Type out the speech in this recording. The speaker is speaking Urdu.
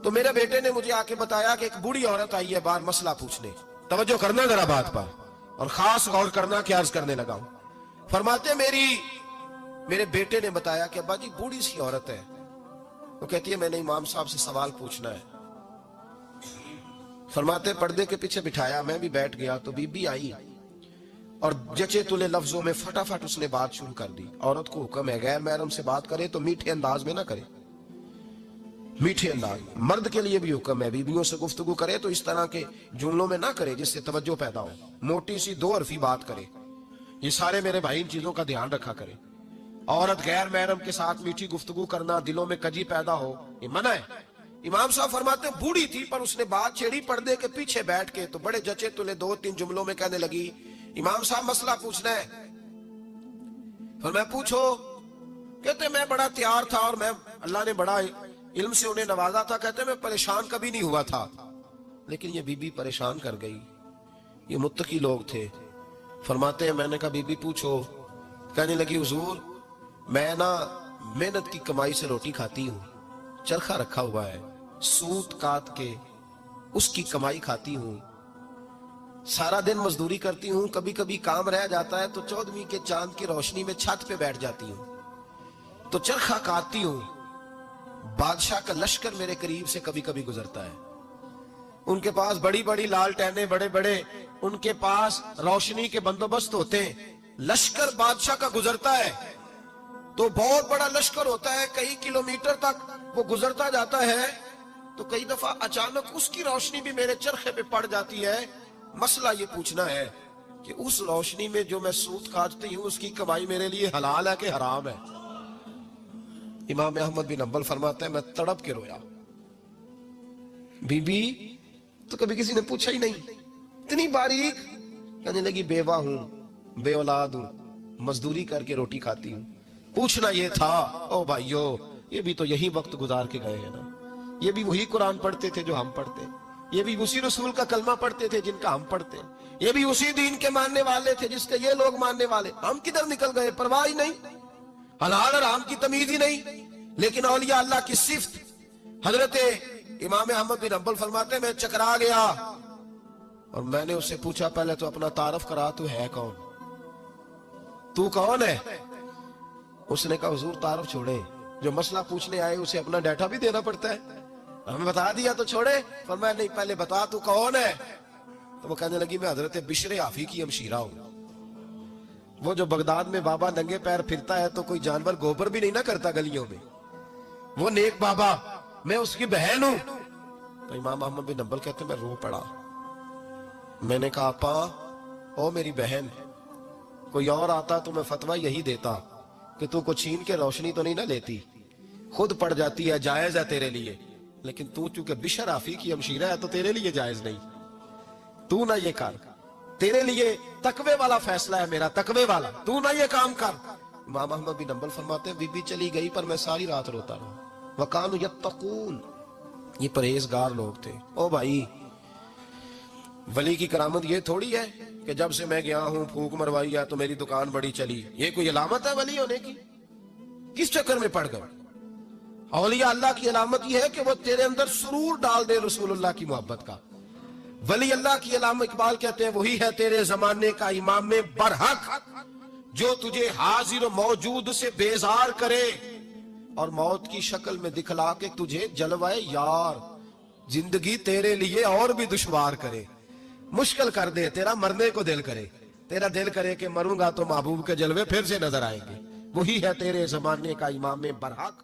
تو میرے بیٹے نے مجھے آ کے بتایا کہ ایک بوڑھی عورت آئی ہے باہر مسئلہ پوچھنے. توجہ کرنا ذرا بات پر, اور خاص غور کرنا کہ عرض کرنے لگا ہوں. فرماتے میرے بیٹے نے بتایا کہ ابا جی بوڑھی سی عورت ہے. وہ کہتی ہے میں نے امام صاحب سے سوال پوچھنا ہے. فرماتے پردے کے پیچھے بٹھایا, میں بھی بیٹھ گیا تو بی بی آئی اور جچے تلے لفظوں میں فٹافٹ اس نے بات شروع کر دی. عورت کو حکم ہے غیر محرم سے بات کرے تو میٹھے انداز میں نہ کرے, میٹھے انداز. مرد کے لیے بھی حکم ہے بیویوں سے گفتگو کرے تو اس طرح کے جملوں میں نہ کرے جس سے توجہ پیدا ہو, موٹی سی دو حرفی بات کرے. یہ سارے میرے بھائی ان چیزوں کا دھیان رکھا کرے. عورت غیر محرم کے ساتھ میٹھی گفتگو کرنا, دلوں میں کجی پیدا ہو, یہ منع ہے. امام صاحب فرماتے ہیں بوڑھی تھی پر اس نے بات چھیڑی پردے کے پیچھے بیٹھ کے, تو بڑے جچے تلے 2-3 جملوں میں کہنے لگی امام صاحب مسئلہ پوچھنا ہے. پھر میں پوچھو. کہتے میں بڑا تیار تھا اور میں اللہ نے بڑا علم سے انہیں نوازا تھا. کہتے میں پریشان کبھی نہیں ہوا تھا, لیکن یہ بی بی پریشان کر گئی. یہ متقی لوگ تھے. فرماتے ہیں میں نے کہا بی بی پوچھو. کہنے لگی حضور میں نا محنت کی کمائی سے روٹی کھاتی ہوں, چرخہ رکھا ہوا ہے, سوت کاٹ کے اس کی کمائی کھاتی ہوں, سارا دن مزدوری کرتی ہوں, کبھی کبھی کام رہ جاتا ہے تو 14ویں کے چاند کی روشنی میں چھت پہ بیٹھ جاتی ہوں تو چرخہ کاٹتی ہوں. بادشاہ کا لشکر میرے قریب سے کبھی کبھی گزرتا ہے, ان کے پاس بڑی بڑی لالٹینیں, بڑے بڑے ان کے پاس روشنی کے بندوبست ہوتے ہیں. لشکر بادشاہ کا گزرتا ہے تو بہت بڑا لشکر ہوتا ہے, کئی کلومیٹر تک وہ گزرتا جاتا ہے, تو کئی دفعہ اچانک اس کی روشنی بھی میرے چرخے پہ پڑ جاتی ہے. مسئلہ یہ پوچھنا ہے کہ اس روشنی میں جو میں سوت کاٹتی ہوں اس کی کمائی میرے لیے حلال ہے کہ حرام ہے؟ امام احمد بن حنبل فرماتے ہیں میں تڑپ کے رویا. بی بی تو کبھی کسی نے پوچھا ہی نہیں, اتنی باریک. کہنے لگی بیوہ ہوں, بے اولاد ہوں, مزدوری کر کے روٹی کھاتی ہوں. پوچھنا یہ تھا. او بھائیو یہ بھی تو یہی وقت گزار کے گئے ہیں نا, یہ بھی وہی قرآن پڑھتے تھے جو ہم پڑھتے, یہ بھی اسی رسول کا کلمہ پڑھتے تھے جن کا ہم پڑھتے, یہ بھی اسی دین کے ماننے والے تھے جس کے یہ لوگ ماننے والے. ہم کدھر نکل گئے؟ پرواہ ہی نہیں, حلال حرام کی تمیز ہی نہیں. لیکن اولیاء اللہ کی صفت. حضرت امام احمد بن حنبل فرماتے ہیں میں چکرا گیا اور میں نے اس سے پوچھا پہلے تو اپنا تعارف کرا, تو ہے کون, تو کون ہے؟ اس نے کہا حضور تعارف چھوڑے, جو مسئلہ پوچھنے آئے اسے اپنا ڈیٹا بھی دینا پڑتا ہے, ہمیں بتا دیا تو چھوڑے. فرمایا نہیں پہلے بتا تو کون ہے. تو وہ کہنے لگی میں حضرت بشر حافی کی ہمشیرہ ہوں. وہ جو بغداد میں بابا ننگے پیر پھرتا ہے تو کوئی جانور گوبر بھی نہیں نہ کرتا گلیوں میں, وہ نیک بابا, میں اس کی بہن ہوں. تو امام احمد بن حنبل کہتے ہیں میں رو پڑا. میں نے کہا آپا او میری بہن, کوئی اور آتا تو میں فتویٰ یہی دیتا کہ تو کو چھین کے روشنی تو نہیں نہ لیتی, خود پڑ جاتی ہے, جائز ہے تیرے لیے. لیکن تو چونکہ بشر حافی کی ہمشیرہ ہے تو تیرے لیے جائز نہیں, تو نہ یہ کر, تیرے لیے تقوی والا فیصلہ ہے میرا, تقوی والا, تو نہ یہ کام کر. امام احمد بن حنبل فرماتے ہیں بی بی چلی گئی پر میں ساری رات روتا رہا. وَقَانُوا يَتَّقُونَ, یہ پرہیزگار لوگ تھے. او بھائی ولی کی کرامت یہ تھوڑی ہے کہ جب سے میں گیا ہوں پھونک مروائی ہے تو میری دکان بڑی چلی. یہ کوئی علامت ہے ولی ہونے کی؟ کس چکر میں پڑ گئے؟ اولیاء اللہ کی علامت یہ ہے کہ وہ تیرے اندر سرور ڈال دے رسول اللہ کی محبت کا. ولی اللہ کی علامت اقبال کہتے ہیں وہی ہے تیرے زمانے کا امام برحق, جو تجھے حاضر و موجود سے بیزار کرے اور موت کی شکل میں دکھلا کے تجھے جلوائے یار, زندگی تیرے لیے اور بھی دشوار کرے, مشکل کر دے, تیرا مرنے کو دل کرے, تیرا دل کرے کہ مروں گا تو محبوب کے جلوے پھر سے نظر آئیں گے. وہی ہے تیرے زمانے کا امام برحق.